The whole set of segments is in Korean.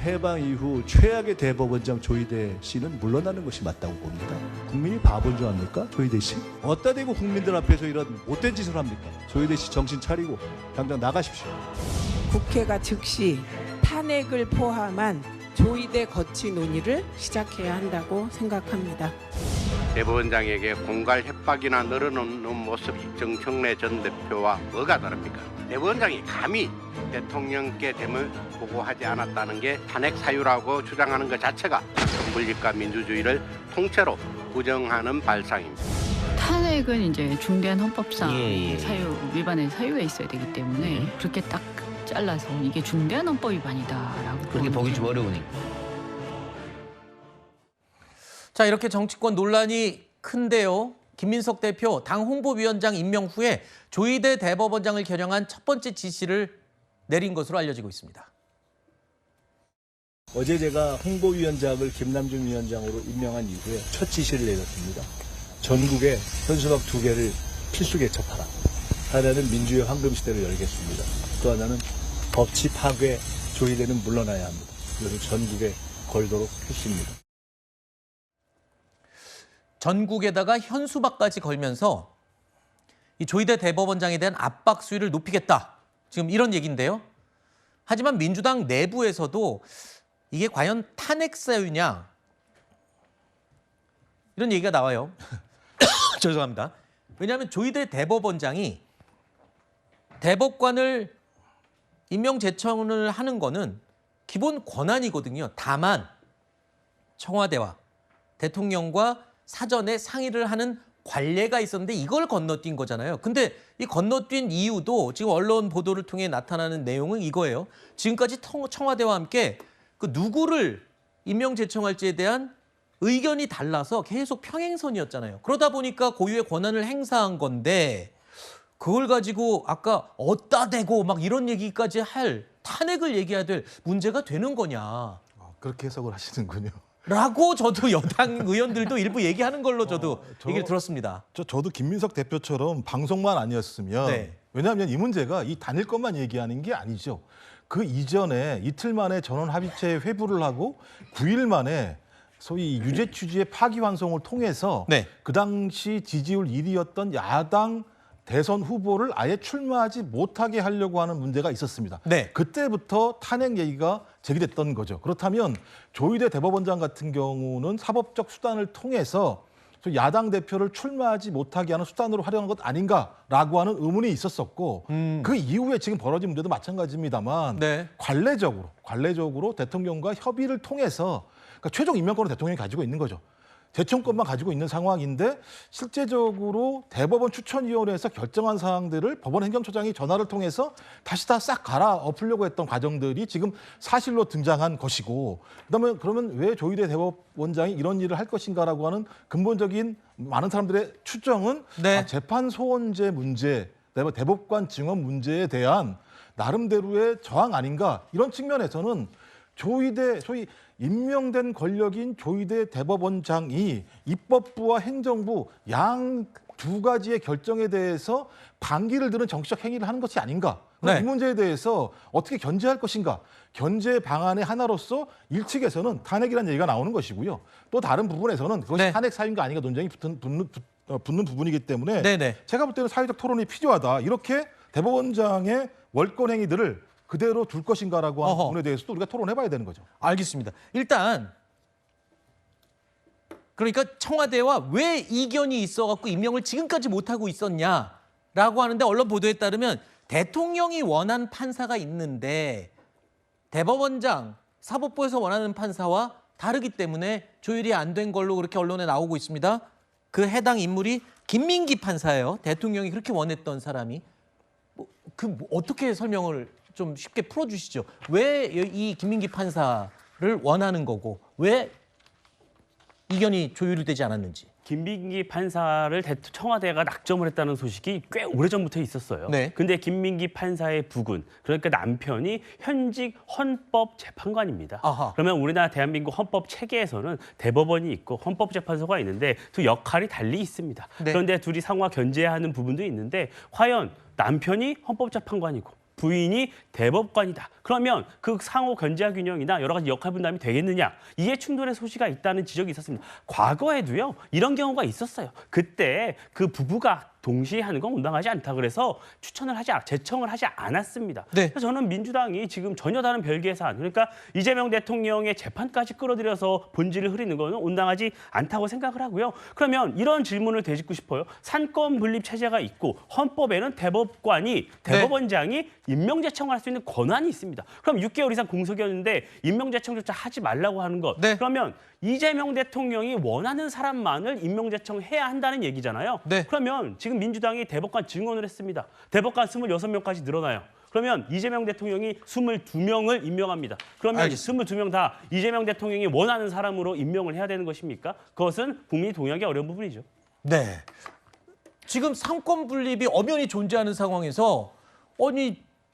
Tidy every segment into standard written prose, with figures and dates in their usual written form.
해방 이후 최악의 대법원장 조희대 씨는 물러나는 것이 맞다고 봅니다. 국민이 바본 줄 압니까? 조희대 씨? 어디다 대고 국민들 앞에서 이런 못된 짓을 합니까? 조희대 씨 정신 차리고 당장 나가십시오. 국회가 즉시 탄핵을 포함한 조희대 거치 논의를 시작해야 한다고 생각합니다. 대법원장에게 공갈 협박이나 늘어놓는 모습이 정청래 전 대표와 뭐가 다릅니까? 대법원장이 감히 대통령께 됨을 보고하지 않았다는 게 탄핵 사유라고 주장하는 것 자체가 권분립과 민주주의를 통째로 부정하는 발상입니다. 탄핵은 이제 중대한 헌법상 사유 위반의 사유가 있어야 되기 때문에 그렇게 딱 잘라서 이게 중대한 헌법 위반이다라고 그렇게 보기 좀 어려우니까. 자, 이렇게 정치권 논란이 큰데요. 김민석 대표 당 홍보위원장 임명 후에 조희대 대법원장을 겨냥한 첫 번째 지시를 내린 것으로 알려지고 있습니다. 어제 제가 홍보위원장을 김남중 위원장으로 임명한 이후에 첫 지시를 내렸습니다. 전국에 현수막 2개를 필수 개척하라. 하나는 민주의 황금시대를 열겠습니다. 또 하나는 법치 파괴 조희대는 물러나야 합니다. 이것은 전국에 걸도록 필수입니다. 전국에다가 현수막까지 걸면서 이 조희대 대법원장에 대한 압박 수위를 높이겠다. 지금 이런 얘기인데요. 하지만 민주당 내부에서도 이게 과연 탄핵 사유냐 이런 얘기가 나와요. 죄송합니다. 왜냐하면 조희대 대법원장이 대법관을 임명 제청을 하는 거는 기본 권한이거든요. 다만 청와대와 대통령과 사전에 상의를 하는 관례가 있었는데 이걸 건너뛴 거잖아요. 근데 이 건너뛴 이유도 지금 언론 보도를 통해 나타나는 내용은 이거예요. 지금까지 청와대와 함께 그 누구를 임명 제청할지에 대한 의견이 달라서 계속 평행선이었잖아요. 그러다 보니까 고유의 권한을 행사한 건데 그걸 가지고 아까 어디다 대고 막 이런 얘기까지 할 탄핵을 얘기해야 될 문제가 되는 거냐. 그렇게 해석을 하시는군요. 라고 저도 여당 의원들도 일부 얘기하는 걸로 저도 얘기를 들었습니다. 저도 김민석 대표처럼 방송만 아니었으면 네. 왜냐하면 이 문제가 이 단일 것만 얘기하는 게 아니죠. 그 이전에 이틀 만에 전원 합의체에 회부를 하고 9일 만에 소위 유죄 취지의 파기환송을 통해서 네. 그 당시 지지율 1위였던 야당 대선 후보를 아예 출마하지 못하게 하려고 하는 문제가 있었습니다. 네. 그때부터 탄핵 얘기가 제기됐던 거죠. 그렇다면 조희대 대법원장 같은 경우는 사법적 수단을 통해서 야당 대표를 출마하지 못하게 하는 수단으로 활용한 것 아닌가라고 하는 의문이 있었었고 그 이후에 지금 벌어진 문제도 마찬가지입니다만 네. 관례적으로 대통령과 협의를 통해서 그러니까 최종 임명권을 대통령이 가지고 있는 거죠. 제청권만 가지고 있는 상황인데 실제적으로 대법원 추천위원회에서 결정한 사항들을 법원 행정처장이 전화를 통해서 다시 다 싹 갈아엎으려고 했던 과정들이 지금 사실로 등장한 것이고 그다음에 그러면 왜 조희대 대법원장이 이런 일을 할 것인가라고 하는 근본적인 많은 사람들의 추정은 네. 재판 소원제 문제, 대법관 증언 문제에 대한 나름대로의 저항 아닌가 이런 측면에서는 조희대 소위 임명된 권력인 조희대 대법원장이 입법부와 행정부 양 두 가지의 결정에 대해서 반기를 드는 정치적 행위를 하는 것이 아닌가. 네. 이 문제에 대해서 어떻게 견제할 것인가. 견제 방안의 하나로서 일측에서는 탄핵이라는 얘기가 나오는 것이고요. 또 다른 부분에서는 그것이 네. 탄핵 사유인가 아닌가 논쟁이 붙는 부분이기 때문에 네네. 제가 볼 때는 사회적 토론이 필요하다. 이렇게 대법원장의 월권 행위들을 그대로 둘 것인가라고 하는 부분에 대해서도 우리가 토론해봐야 되는 거죠. 알겠습니다. 일단 그러니까 청와대와 왜 이견이 있어갖고 임명을 지금까지 못하고 있었냐라고 하는데 언론 보도에 따르면 대통령이 원한 판사가 있는데 대법원장 사법부에서 원하는 판사와 다르기 때문에 조율이 안 된 걸로 그렇게 언론에 나오고 있습니다. 그 해당 인물이 김민기 판사예요. 대통령이 그렇게 원했던 사람이. 어떻게 설명을 좀 쉽게 풀어주시죠. 왜 이 김민기 판사를 원하는 거고 왜 이견이 조율되지 않았는지. 김민기 판사를 청와대가 낙점을 했다는 소식이 꽤 오래전부터 있었어요. 네. 근데 김민기 판사의 부군, 그러니까 남편이 현직 헌법재판관입니다. 아하. 그러면 우리나라 대한민국 헌법 체계에서는 대법원이 있고 헌법재판소가 있는데 두 역할이 달리 있습니다. 네. 그런데 둘이 상호 견제하는 부분도 있는데 과연 남편이 헌법재판관이고 부인이 대법관이다. 그러면 그 상호 견제와 균형이나 여러 가지 역할 분담이 되겠느냐? 이해 충돌의 소지가 있다는 지적이 있었습니다. 과거에도요. 이런 경우가 있었어요. 그때 그 부부가 동시에 하는 건 온당하지 않다 그래서 제청을 하지 않았습니다. 네. 그래서 저는 민주당이 지금 전혀 다른 별개의 사안, 그러니까 이재명 대통령의 재판까지 끌어들여서 본질을 흐리는 거는 온당하지 않다고 생각을 하고요. 그러면 이런 질문을 되짚고 싶어요. 산권 분립 체제가 있고 헌법에는 대법원장이 임명제청을 할 수 있는 권한이 있습니다. 그럼 6개월 이상 공석이었는데 임명제청조차 하지 말라고 하는 것. 네. 그러면 이재명 대통령이 원하는 사람만을 임명제청해야 한다는 얘기잖아요. 네. 그러면 지금 민주당이 대법관 증언을 했습니다. 대법관 26명까지 늘어나요. 그러면 이재명 대통령이 22명을 임명합니다. 그러면 알겠습니다. 22명 다 이재명 대통령이 원하는 사람으로 임명을 해야 되는 것입니까? 그것은 국민이 동의하기 어려운 부분이죠. 네. 지금 상권 분립이 엄연히 존재하는 상황에서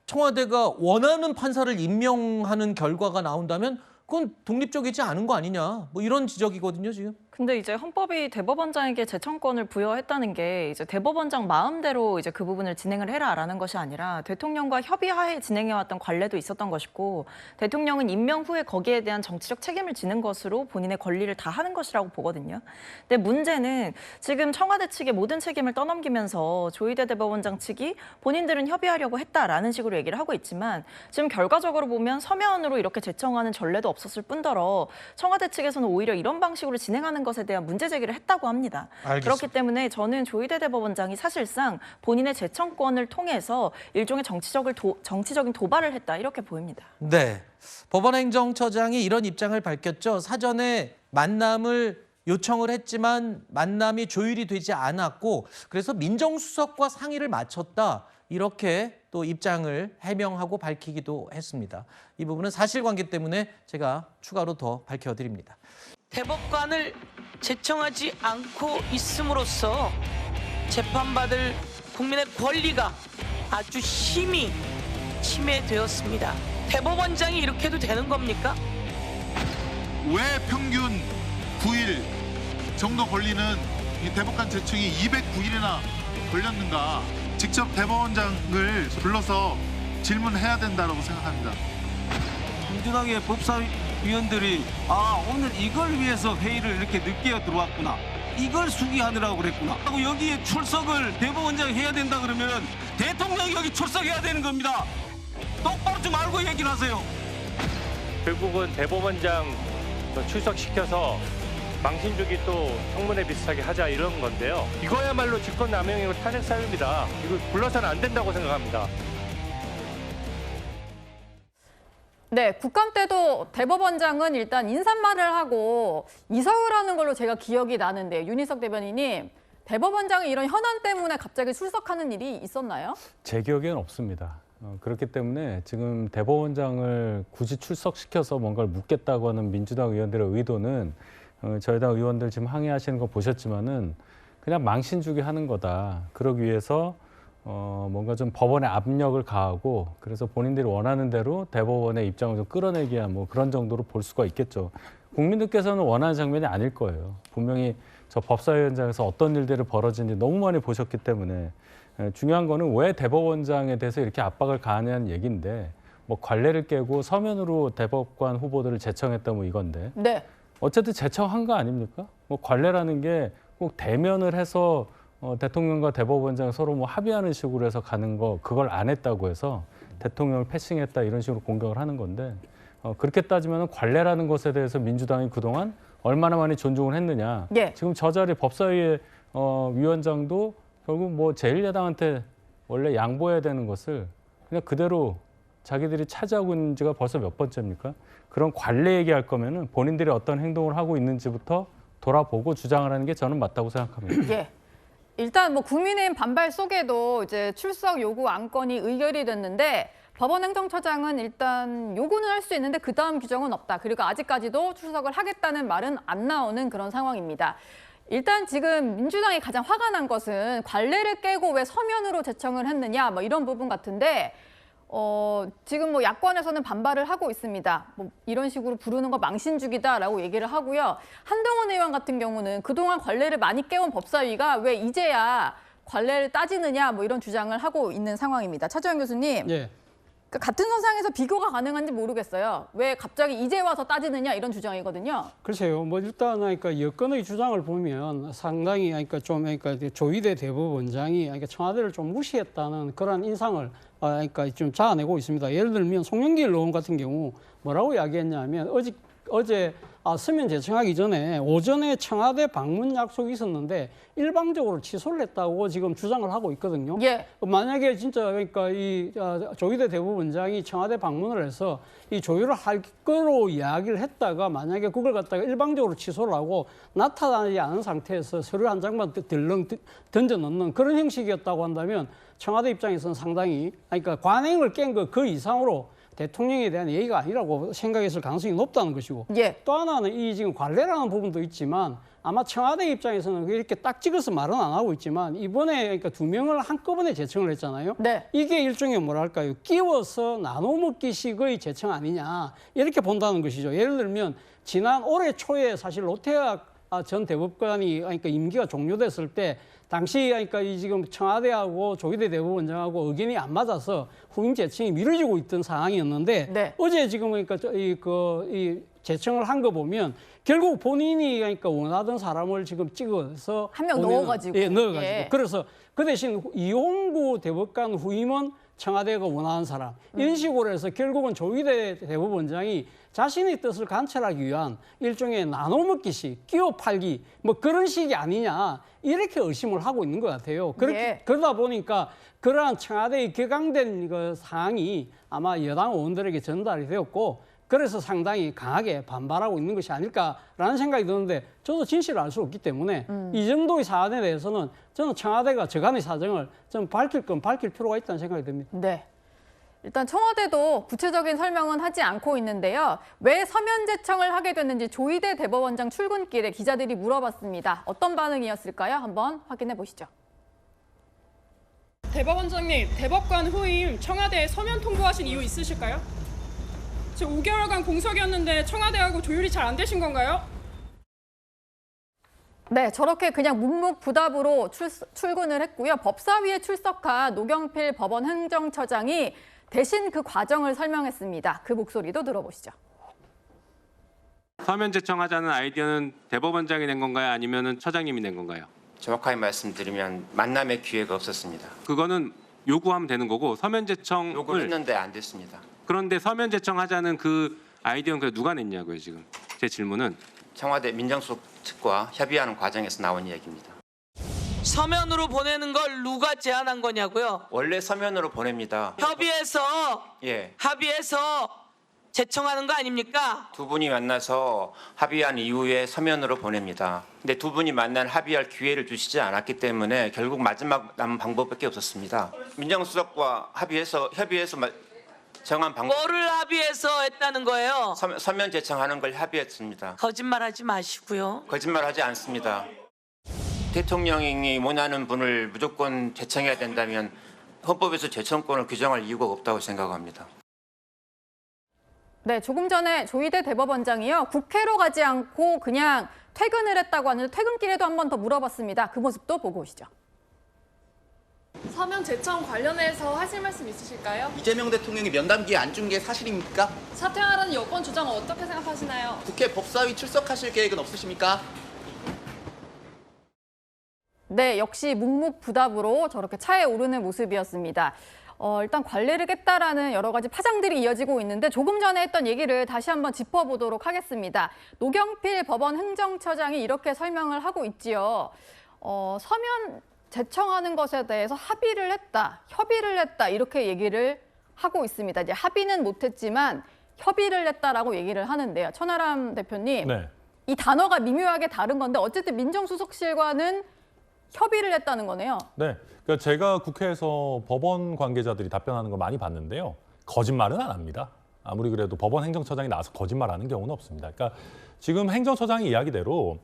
청와대가 원하는 판사를 임명하는 결과가 나온다면 그건 독립적이지 않은 거 아니냐. 뭐 이런 지적이거든요, 지금. 근데 이제 헌법이 대법원장에게 제청권을 부여했다는 게 이제 대법원장 마음대로 이제 그 부분을 진행을 해라라는 것이 아니라 대통령과 협의하에 진행해왔던 관례도 있었던 것이고 대통령은 임명 후에 거기에 대한 정치적 책임을 지는 것으로 본인의 권리를 다하는 것이라고 보거든요. 근데 문제는 지금 청와대 측의 모든 책임을 떠넘기면서 조희대 대법원장 측이 본인들은 협의하려고 했다라는 식으로 얘기를 하고 있지만 지금 결과적으로 보면 서면으로 이렇게 제청하는 전례도 없었을 뿐더러 청와대 측에서는 오히려 이런 방식으로 진행하는 것에 대한 문제 제기를 했다고 합니다. 알겠습니다. 그렇기 때문에 저는 조희대 대법원장이 사실상 본인의 제청권을 통해서 일종의 정치적인 도발을 했다 이렇게 보입니다. 네. 법원행정처장이 이런 입장을 밝혔죠. 사전에 만남을 요청을 했지만 만남이 조율이 되지 않았고 그래서 민정수석과 상의를 마쳤다. 이렇게 또 입장을 해명하고 밝히기도 했습니다. 이 부분은 사실관계 때문에 제가 추가로 더 밝혀드립니다. 대법관을 제청하지 않고 있음으로써 재판받을 국민의 권리가 아주 심히 침해되었습니다. 대법원장이 이렇게 해도 되는 겁니까? 왜 평균 9일 정도 걸리는 이 대법관 제청이 209일이나 걸렸는가? 직접 대법원장을 불러서 질문해야 된다고 생각합니다. 민주당의 법사위원들이 오늘 이걸 위해서 회의를 이렇게 늦게 들어왔구나. 이걸 수기하느라고 그랬구나. 하고 여기에 출석을 대법원장이 해야 된다 그러면 대통령이 여기 출석해야 되는 겁니다. 똑바로 좀 알고 얘기를 하세요. 결국은 대법원장 출석시켜서 망신 주기 또 청문회 비슷하게 하자 이런 건데요. 이거야말로 직권남용이고 탄핵 사유입니다. 이거 불러서는 안 된다고 생각합니다. 네, 국감 때도 대법원장은 일단 인사말을 하고 이사회라는 걸로 제가 기억이 나는데 윤희석 대변인님, 대법원장이 이런 현안 때문에 갑자기 출석하는 일이 있었나요? 제 기억에는 없습니다. 그렇기 때문에 지금 대법원장을 굳이 출석시켜서 뭔가를 묻겠다고 하는 민주당 의원들의 의도는 저희 당 의원들 지금 항의하시는 거 보셨지만은 그냥 망신 주기 하는 거다. 그러기 위해서 뭔가 좀 법원에 압력을 가하고 그래서 본인들이 원하는 대로 대법원의 입장을 좀 끌어내기 위한 뭐 그런 정도로 볼 수가 있겠죠. 국민들께서는 원하는 장면이 아닐 거예요. 분명히 저 법사위원장에서 어떤 일들이 벌어지는지 너무 많이 보셨기 때문에 중요한 거는 왜 대법원장에 대해서 이렇게 압박을 가하냐는 얘기인데 뭐 관례를 깨고 서면으로 대법관 후보들을 제청했다 뭐 이건데 네. 어쨌든 제청한 거 아닙니까? 뭐 관례라는 게 꼭 대면을 해서 대통령과 대법원장 서로 뭐 합의하는 식으로 해서 가는 거 그걸 안 했다고 해서 대통령을 패싱했다 이런 식으로 공격을 하는 건데 그렇게 따지면 관례라는 것에 대해서 민주당이 그동안 얼마나 많이 존중을 했느냐. 예. 지금 저 자리 법사위의 위원장도 결국 뭐 제1야당한테 원래 양보해야 되는 것을 그냥 그대로 자기들이 차지하고 있는 지가 벌써 몇 번째입니까? 그런 관례 얘기할 거면은 본인들이 어떤 행동을 하고 있는지부터 돌아보고 주장을 하는 게 저는 맞다고 생각합니다. 예. 일단 뭐 국민의힘 반발 속에도 이제 출석 요구 안건이 의결이 됐는데 법원행정처장은 일단 요구는 할 수 있는데 그 다음 규정은 없다. 그리고 아직까지도 출석을 하겠다는 말은 안 나오는 그런 상황입니다. 일단 지금 민주당이 가장 화가 난 것은 관례를 깨고 왜 서면으로 제청을 했느냐 뭐 이런 부분 같은데 지금 뭐 야권에서는 반발을 하고 있습니다. 뭐 이런 식으로 부르는 거 망신주기다라고 얘기를 하고요. 한동훈 의원 같은 경우는 그동안 관례를 많이 깨온 법사위가 왜 이제야 관례를 따지느냐 뭐 이런 주장을 하고 있는 상황입니다. 차주현 교수님. 예. 그러니까 같은 선상에서 비교가 가능한지 모르겠어요. 왜 갑자기 이제 와서 따지느냐 이런 주장이거든요. 글쎄요. 뭐 일단 그러니까 여권의 주장을 보면 상당히 그러니까 조희대 대법원장이 그러니까 청와대를 좀 무시했다는 그런 인상을 그러니까 좀 자아내고 있습니다. 예를 들면 송영길 의원 같은 경우 뭐라고 이야기했냐면 어제 서면 제청하기 전에 오전에 청와대 방문 약속이 있었는데 일방적으로 취소를 했다고 지금 주장을 하고 있거든요. 예. 만약에 진짜 그러니까 이 조희대 대법원장이 청와대 방문을 해서 이 조율을 할 거로 이야기를 했다가 만약에 그걸 갖다가 일방적으로 취소를 하고 나타나지 않은 상태에서 서류 한 장만 들렁 던져 넣는 그런 형식이었다고 한다면 청와대 입장에서는 상당히 그러니까 관행을 깬 거 그 이상으로 대통령에 대한 예의가 아니라고 생각했을 가능성이 높다는 것이고 예. 또 하나는 이 지금 관례라는 부분도 있지만 아마 청와대 입장에서는 이렇게 딱 찍어서 말은 안 하고 있지만 이번에 그러니까 2명을 한꺼번에 제청을 했잖아요. 네. 이게 일종의 뭐랄까요? 끼워서 나눠먹기식의 제청 아니냐 이렇게 본다는 것이죠. 예를 들면 지난 올해 초에 사실 노태학 전 대법관이 그러니까 임기가 종료됐을 때 당시 그러니까 이 지금 청와대하고 조희대 대법원장하고 의견이 안 맞아서 후임 제청이 미뤄지고 있던 상황이었는데 네. 어제 지금 그러니까 이 제청을 한 거 보면 결국 본인이 그러니까 원하던 사람을 지금 찍어서 한 명 넣어가지고. 넣어가지고 예. 그래서 그 대신 이홍구 대법관 후임은 청와대가 원하는 사람 이런 식으로 해서 결국은 조희대 대법원장이 자신의 뜻을 관철하기 위한 일종의 나눠먹기식, 끼워 팔기 뭐 그런 식이 아니냐 이렇게 의심을 하고 있는 것 같아요. 그러다 보니까 그러한 청와대의 격앙된 그 사항이 아마 여당 의원들에게 전달이 되었고 그래서 상당히 강하게 반발하고 있는 것이 아닐까라는 생각이 드는데 저도 진실을 알 수 없기 때문에 이 정도의 사안에 대해서는 저는 청와대가 저간의 사정을 좀 밝힐 건 밝힐 필요가 있다는 생각이 듭니다. 네. 일단 청와대도 구체적인 설명은 하지 않고 있는데요. 왜 서면 제청을 하게 됐는지 조희대 대법원장 출근길에 기자들이 물어봤습니다. 어떤 반응이었을까요? 한번 확인해 보시죠. 대법원장님, 대법관 후임 청와대에 서면 통보하신 이유 있으실까요? 지금 5개월간 공석이었는데 청와대하고 조율이 잘 안 되신 건가요? 네, 저렇게 그냥 묵묵부답으로 출근을 했고요. 법사위에 출석한 노경필 법원 행정처장이 대신 그 과정을 설명했습니다. 그 목소리도 들어보시죠. 서면 제청하자는 아이디어는 대법원장이 낸 건가요? 아니면 처장님이 낸 건가요? 정확하게 말씀드리면 만남의 기회가 없었습니다. 그거는 요구하면 되는 거고 서면 제청을 요구를 했는데 안 됐습니다. 그런데 서면 제청하자는 그 아이디어는 누가 냈냐고요 지금. 제 질문은. 청와대 민정수석 측과 협의하는 과정에서 나온 이야기입니다. 서면으로 보내는 걸 누가 제안한 거냐고요? 원래 서면으로 보냅니다. 협의해서 합의해서 제청하는 거 아닙니까? 두 분이 만나서 합의한 이후에 서면으로 보냅니다. 근데 두 분이 만날 합의할 기회를 주시지 않았기 때문에 결국 마지막 남은 방법밖에 없었습니다. 민정수석과 협의해서 정한 방법. 뭐를 합의해서 했다는 거예요? 서면 제청하는 걸 합의했습니다. 거짓말하지 마시고요. 거짓말하지 않습니다. 대통령이 원하는 분을 무조건 제청해야 된다면 헌법에서 제청권을 규정할 이유가 없다고 생각합니다. 네, 조금 전에 조희대 대법원장이요. 국회로 가지 않고 그냥 퇴근을 했다고 하는데 퇴근길에도 한 번 더 물어봤습니다. 그 모습도 보고 오시죠. 서면 제청 관련해서 하실 말씀 있으실까요? 이재명 대통령이 면담기에 안 준 게 사실입니까? 사퇴하라는 여권 주장을 어떻게 생각하시나요? 국회 법사위 출석하실 계획은 없으십니까? 네, 역시 묵묵부답으로 저렇게 차에 오르는 모습이었습니다. 일단 관례를 깼다라는 여러 가지 파장들이 이어지고 있는데 조금 전에 했던 얘기를 다시 한번 짚어보도록 하겠습니다. 노경필 법원 행정처장이 이렇게 설명을 하고 있지요. 서면 제청하는 것에 대해서 협의를 했다 이렇게 얘기를 하고 있습니다. 이제 합의는 못했지만 협의를 했다라고 얘기를 하는데요. 천하람 대표님, 네. 이 단어가 미묘하게 다른 건데 어쨌든 민정수석실과는 협의를 했다는 거네요. 네, 그러니까 제가 국회에서 법원 관계자들이 답변하는 거 많이 봤는데요. 거짓말은 안 합니다. 아무리 그래도 법원 행정처장이 나와서 거짓말하는 경우는 없습니다. 그러니까 지금 행정처장의 이야기대로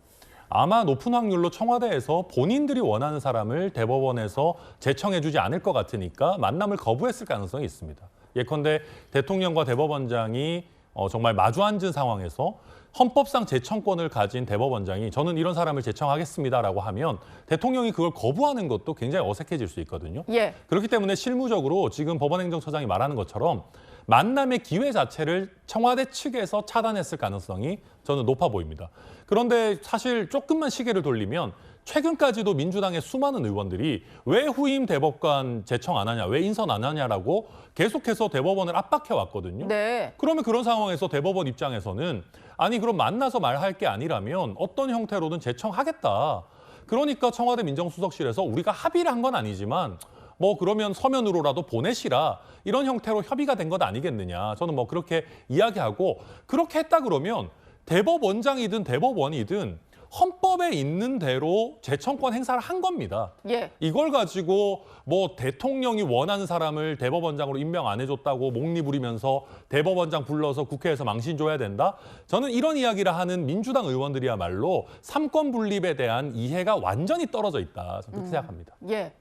아마 높은 확률로 청와대에서 본인들이 원하는 사람을 대법원에서 제청해주지 않을 것 같으니까 만남을 거부했을 가능성이 있습니다. 예컨대 대통령과 대법원장이 정말 마주 앉은 상황에서 헌법상 제청권을 가진 대법원장이 저는 이런 사람을 제청하겠습니다라고 하면 대통령이 그걸 거부하는 것도 굉장히 어색해질 수 있거든요. 예. 그렇기 때문에 실무적으로 지금 법원행정처장이 말하는 것처럼 만남의 기회 자체를 청와대 측에서 차단했을 가능성이 저는 높아 보입니다. 그런데 사실 조금만 시계를 돌리면 최근까지도 민주당의 수많은 의원들이 왜 후임 대법관 제청 안 하냐, 왜 인선 안 하냐라고 계속해서 대법원을 압박해 왔거든요. 네. 그러면 그런 상황에서 대법원 입장에서는 아니 그럼 만나서 말할 게 아니라면 어떤 형태로든 제청하겠다. 그러니까 청와대 민정수석실에서 우리가 합의를 한 건 아니지만 뭐 그러면 서면으로라도 보내시라 이런 형태로 협의가 된 것 아니겠느냐. 저는 뭐 그렇게 이야기하고 그렇게 했다 그러면 대법원장이든 대법원이든 헌법에 있는 대로 제청권 행사를 한 겁니다. 예. 이걸 가지고 뭐 대통령이 원하는 사람을 대법원장으로 임명 안 해줬다고 목리 부리면서 대법원장 불러서 국회에서 망신 줘야 된다? 저는 이런 이야기를 하는 민주당 의원들이야말로 삼권 분립에 대한 이해가 완전히 떨어져 있다. 저는 그렇게 생각합니다. 예.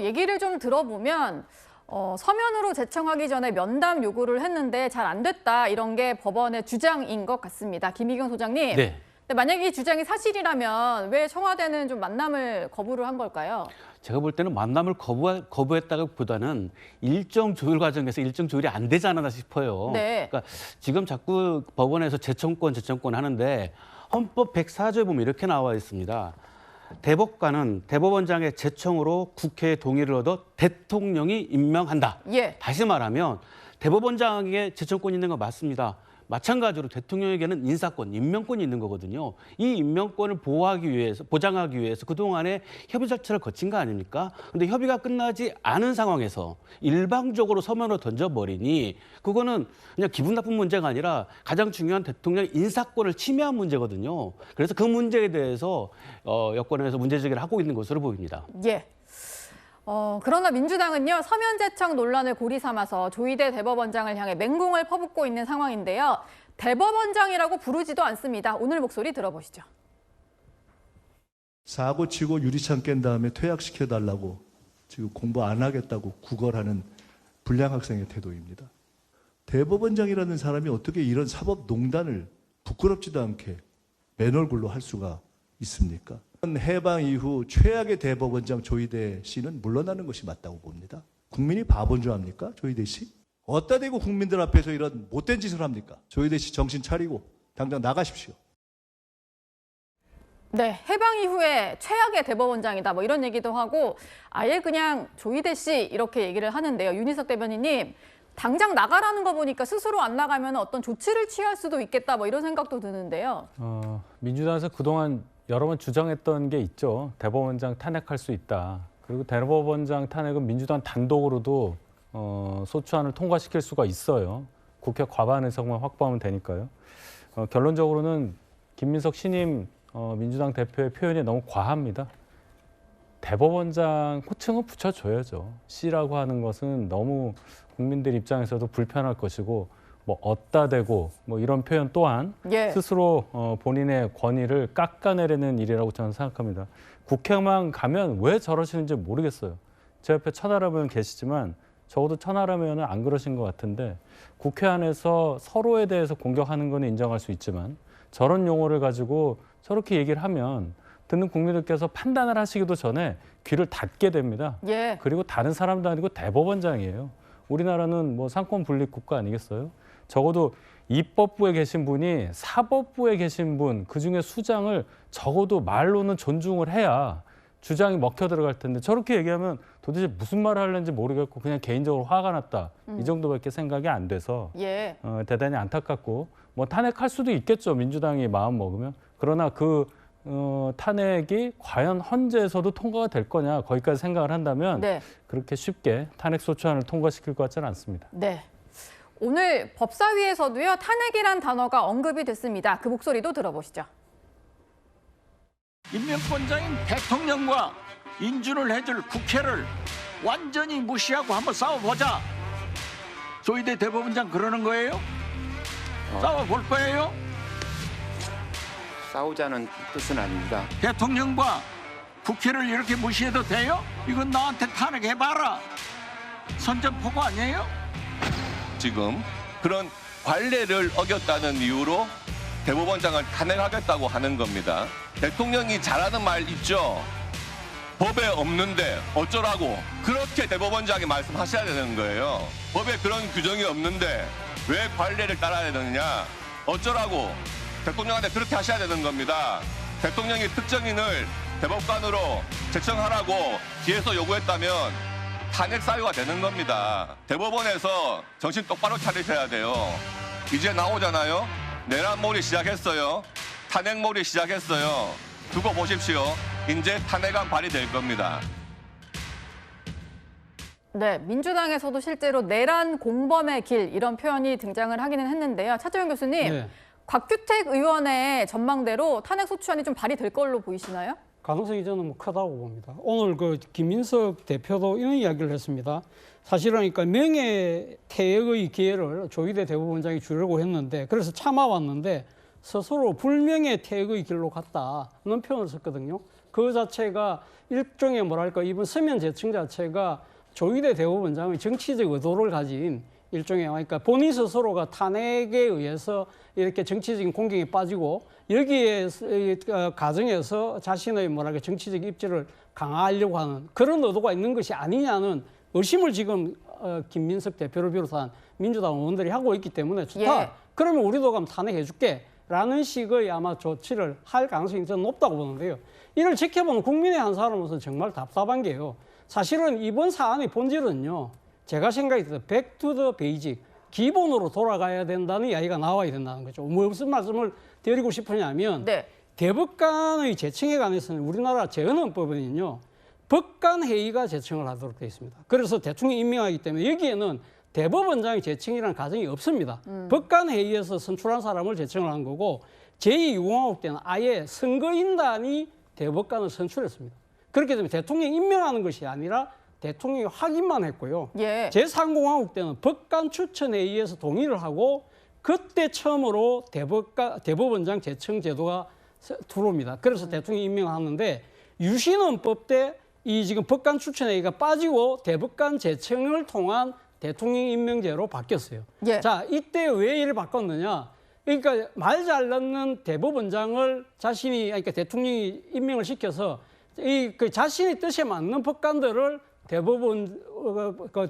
얘기를 좀 들어보면 서면으로 제청하기 전에 면담 요구를 했는데 잘 안 됐다. 이런 게 법원의 주장인 것 같습니다. 김희경 소장님. 네. 근데 만약에 이 주장이 사실이라면 왜 청와대는 좀 만남을 거부를 한 걸까요? 제가 볼 때는 만남을 거부했다기보다는 일정 조율 과정에서 일정 조율이 안 되지 않았나 싶어요. 네. 그러니까 지금 자꾸 법원에서 제청권 하는데 헌법 104조에 보면 이렇게 나와 있습니다. 대법관은 대법원장의 제청으로 국회의 동의를 얻어 대통령이 임명한다. 예. 다시 말하면 대법원장의 제청권이 있는 건 맞습니다. 마찬가지로 대통령에게는 인사권, 임명권이 있는 거거든요. 이 임명권을 보장하기 위해서 그동안에 협의 절차를 거친 거 아닙니까? 그런데 협의가 끝나지 않은 상황에서 일방적으로 서면으로 던져버리니 그거는 그냥 기분 나쁜 문제가 아니라 가장 중요한 대통령의 인사권을 침해한 문제거든요. 그래서 그 문제에 대해서 여권에서 문제제기를 하고 있는 것으로 보입니다. 예. 그러나 민주당은요, 서면 제청 논란을 고리 삼아서 조희대 대법원장을 향해 맹공을 퍼붓고 있는 상황인데요. 대법원장이라고 부르지도 않습니다. 오늘 목소리 들어보시죠. 사고 치고 유리창 깬 다음에 퇴학시켜달라고 지금 공부 안 하겠다고 구걸하는 불량 학생의 태도입니다. 대법원장이라는 사람이 어떻게 이런 사법농단을 부끄럽지도 않게 맨 얼굴로 할 수가 있습니까? 해방 이후 최악의 대법원장 조희대 씨는 물러나는 것이 맞다고 봅니다. 국민이 바본 줄 압니까? 조희대 씨? 어디다 대고 국민들 앞에서 이런 못된 짓을 합니까? 조희대 씨 정신 차리고 당장 나가십시오. 네, 해방 이후에 최악의 대법원장이다 뭐 이런 얘기도 하고 아예 그냥 조희대 씨 이렇게 얘기를 하는데요. 윤희석 대변인님, 당장 나가라는 거 보니까 스스로 안 나가면 어떤 조치를 취할 수도 있겠다 뭐 이런 생각도 드는데요. 민주당에서 그동안 여러 번 주장했던 게 있죠. 대법원장 탄핵할 수 있다. 그리고 대법원장 탄핵은 민주당 단독으로도 소추안을 통과시킬 수가 있어요. 국회 과반 의석만 확보하면 되니까요. 결론적으로는 김민석 신임 민주당 대표의 표현이 너무 과합니다. 대법원장 호칭은 붙여줘야죠. 씨라고 하는 것은 너무 국민들 입장에서도 불편할 것이고 뭐 어따 대고 뭐 이런 표현 또한 예. 스스로 본인의 권위를 깎아내리는 일이라고 저는 생각합니다. 국회만 가면 왜 저러시는지 모르겠어요. 제 옆에 천하람 의원 계시지만 적어도 천하람 의원은 안 그러신 것 같은데 국회 안에서 서로에 대해서 공격하는 건 인정할 수 있지만 저런 용어를 가지고 저렇게 얘기를 하면 듣는 국민들께서 판단을 하시기도 전에 귀를 닫게 됩니다. 예. 그리고 다른 사람도 아니고 대법원장이에요. 우리나라는 뭐 상권 분립 국가 아니겠어요? 적어도 입법부에 계신 분이 사법부에 계신 분, 그중에 수장을 적어도 말로는 존중을 해야 주장이 먹혀 들어갈 텐데 저렇게 얘기하면 도대체 무슨 말을 하려는지 모르겠고 그냥 개인적으로 화가 났다. 이 정도밖에 생각이 안 돼서 예. 대단히 안타깝고 뭐 탄핵할 수도 있겠죠. 민주당이 마음 먹으면. 그러나 그 탄핵이 과연 헌재에서도 통과가 될 거냐 거기까지 생각을 한다면 네. 그렇게 쉽게 탄핵 소추안을 통과시킬 것 같지는 않습니다. 네. 오늘 법사위에서도요, 탄핵이란 단어가 언급이 됐습니다. 그 목소리도 들어보시죠. 임명권자인 대통령과 인준을 해줄 국회를 완전히 무시하고 한번 싸워보자. 조희대 대법원장 그러는 거예요? 싸워볼 거예요? 싸우자는 뜻은 아닙니다. 대통령과 국회를 이렇게 무시해도 돼요? 이건 나한테 탄핵해봐라. 선전포고 아니에요? 지금 그런 관례를 어겼다는 이유로 대법원장을 탄핵하겠다고 하는 겁니다. 대통령이 잘하는 말 있죠. 법에 없는데 어쩌라고 그렇게 대법원장이 말씀하셔야 되는 거예요. 법에 그런 규정이 없는데 왜 관례를 따라야 되느냐. 어쩌라고 대통령한테 그렇게 하셔야 되는 겁니다. 대통령이 특정인을 대법관으로 제청하라고 뒤에서 요구했다면 탄핵 사유가 되는 겁니다. 대법원에서 정신 똑바로 차리셔야 돼요. 이제 나오잖아요. 내란몰이 시작했어요. 탄핵몰이 시작했어요. 두고 보십시오. 이제 탄핵안 발의될 겁니다. 네, 민주당에서도 실제로 내란 공범의 길 이런 표현이 등장을 하기는 했는데요. 차재현 교수님, 네. 곽규택 의원의 전망대로 탄핵 소추안이 좀 발의될 걸로 보이시나요? 가능성이 저는 뭐 크다고 봅니다. 오늘 그 김민석 대표도 이런 이야기를 했습니다. 사실은 그러니까 명예퇴역의 기회를 조희대 대법원장이 주려고 했는데 그래서 참아왔는데 스스로 불명예퇴역의 길로 갔다는 표현을 썼거든요. 그 자체가 일종의 뭐랄까 이번 서면 제청 자체가 조희대 대법원장의 정치적 의도를 가진 일종의 그러니까 본인 스스로가 탄핵에 의해서 이렇게 정치적인 공경에 빠지고 여기에 가정에서 자신의 뭐랄까 정치적 입지를 강화하려고 하는 그런 의도가 있는 것이 아니냐는 의심을 지금 김민석 대표를 비롯한 민주당 의원들이 하고 있기 때문에 좋다. 예. 그러면 우리도 그럼 탄핵해줄게. 라는 식의 아마 조치를 할 가능성이 저는 높다고 보는데요. 이를 지켜보는 국민의 한 사람으로서 정말 답답한 게요. 사실은 이번 사안의 본질은요. 제가 생각했을 때 back to the basic, 기본으로 돌아가야 된다는 이야기가 나와야 된다는 거죠. 무슨 말씀을 드리고 싶으냐면 네. 대법관의 제청에 관해서는 우리나라 재헌헌법에는요. 법관회의가 제청을 하도록 되어 있습니다. 그래서 대통령 임명하기 때문에 여기에는 대법원장의 제청이라는 가정이 없습니다. 법관회의에서 선출한 사람을 제청을 한 거고 제2유공화국 때는 아예 선거인단이 대법관을 선출했습니다. 그렇기 때문에 대통령이 임명하는 것이 아니라 대통령이 확인만 했고요. 예. 제3공화국 때는 법관 추천회의에서 동의를 하고 그때 처음으로 대법원장 제청 제도가 들어옵니다. 그래서 대통령이 임명하는데 유신헌법 때 이 지금 법관 추천회의가 빠지고 대법관 제청을 통한 대통령 임명제로 바뀌었어요. 예. 자, 이때 왜 이를 바꿨느냐? 그러니까 말 잘 듣는 대법원장을 자신이 그러니까 대통령이 임명을 시켜서 그 자신의 뜻에 맞는 법관들을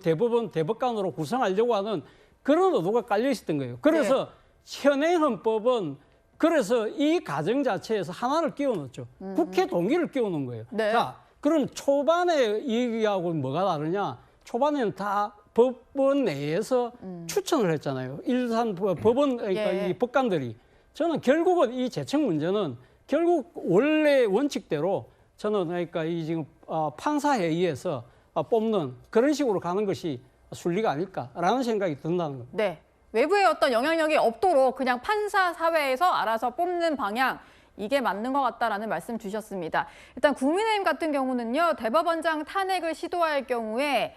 대법관으로 구성하려고 하는 그런 의도가 깔려 있었던 거예요. 그래서 현행 헌법은 그래서 이 과정 자체에서 하나를 끼워 넣었죠. 국회 동의를 끼워 넣은 거예요. 네. 자, 그럼 초반에 얘기하고 뭐가 다르냐? 초반에는 다 법원 내에서 추천을 했잖아요. 일산 법원 그러니까 예. 이 법관들이 저는 결국은 이 제청 문제는 결국 원래 원칙대로 저는 그러니까 이 지금 판사회의에서 뽑는 그런 식으로 가는 것이 순리가 아닐까라는 생각이 든다는 겁니다. 네. 외부의 어떤 영향력이 없도록 그냥 판사 사회에서 알아서 뽑는 방향 이게 맞는 것 같다라는 말씀 주셨습니다. 일단 국민의힘 같은 경우는요. 대법원장 탄핵을 시도할 경우에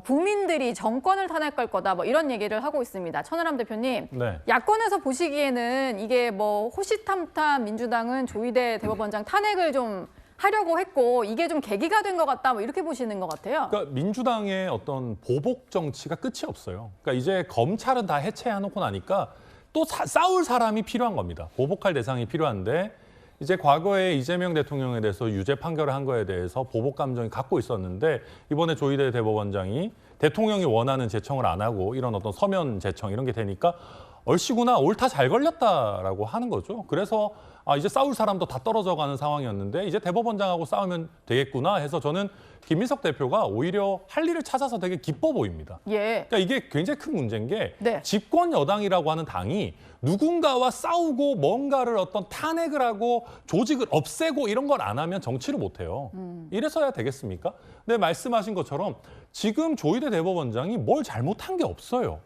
국민들이 정권을 탄핵할 거다 뭐 이런 얘기를 하고 있습니다. 천하람 대표님, 네. 야권에서 보시기에는 이게 뭐 호시탐탐 민주당은 조희대 대법원장 탄핵을 좀 하려고 했고 이게 좀 계기가 된 것 같다 뭐 이렇게 보시는 것 같아요. 그러니까 민주당의 어떤 보복 정치가 끝이 없어요. 그러니까 이제 검찰은 다 해체해놓고 나니까 또 싸울 사람이 필요한 겁니다. 보복할 대상이 필요한데 이제 과거에 이재명 대통령에 대해서 유죄 판결을 한 거에 대해서 보복 감정이 갖고 있었는데 이번에 조희대 대법원장이 대통령이 원하는 제청을 안 하고 이런 어떤 서면 제청 이런 게 되니까 얼씨구나 옳다 잘 걸렸다라고 하는 거죠. 그래서 이제 싸울 사람도 다 떨어져가는 상황이었는데 이제 대법원장하고 싸우면 되겠구나 해서 저는 김민석 대표가 오히려 할 일을 찾아서 되게 기뻐 보입니다. 예. 그러니까 이게 굉장히 큰 문제인 게 네. 집권 여당이라고 하는 당이 누군가와 싸우고 뭔가를 어떤 탄핵을 하고 조직을 없애고 이런 걸 안 하면 정치를 못 해요. 이래서야 되겠습니까? 근데 말씀하신 것처럼 지금 조희대 대법원장이 뭘 잘못한 게 없어요.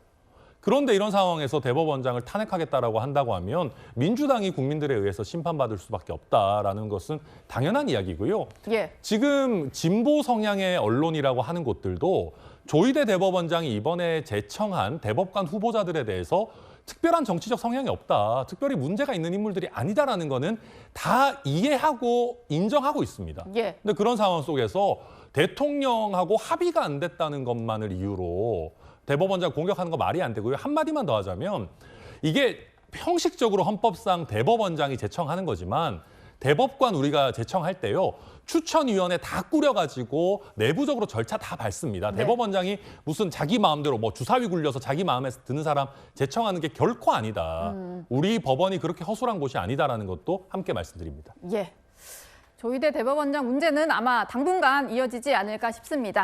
그런데 이런 상황에서 대법원장을 탄핵하겠다라고 한다고 하면 민주당이 국민들에 의해서 심판받을 수밖에 없다라는 것은 당연한 이야기고요. 예. 지금 진보 성향의 언론이라고 하는 곳들도 조희대 대법원장이 이번에 제청한 대법관 후보자들에 대해서 특별한 정치적 성향이 없다, 특별히 문제가 있는 인물들이 아니다라는 거는 다 이해하고 인정하고 있습니다. 예. 근데 그런 상황 속에서 대통령하고 합의가 안 됐다는 것만을 이유로 대법원장 공격하는 거 말이 안 되고요. 한마디만 더 하자면 이게 형식적으로 헌법상 대법원장이 제청하는 거지만 대법관 우리가 제청할 때요. 추천위원회 다 꾸려가지고 내부적으로 절차 다 밟습니다. 네. 대법원장이 무슨 자기 마음대로 뭐 주사위 굴려서 자기 마음에 드는 사람 제청하는 게 결코 아니다. 우리 법원이 그렇게 허술한 곳이 아니다라는 것도 함께 말씀드립니다. 예. 조희대 대법원장 문제는 아마 당분간 이어지지 않을까 싶습니다.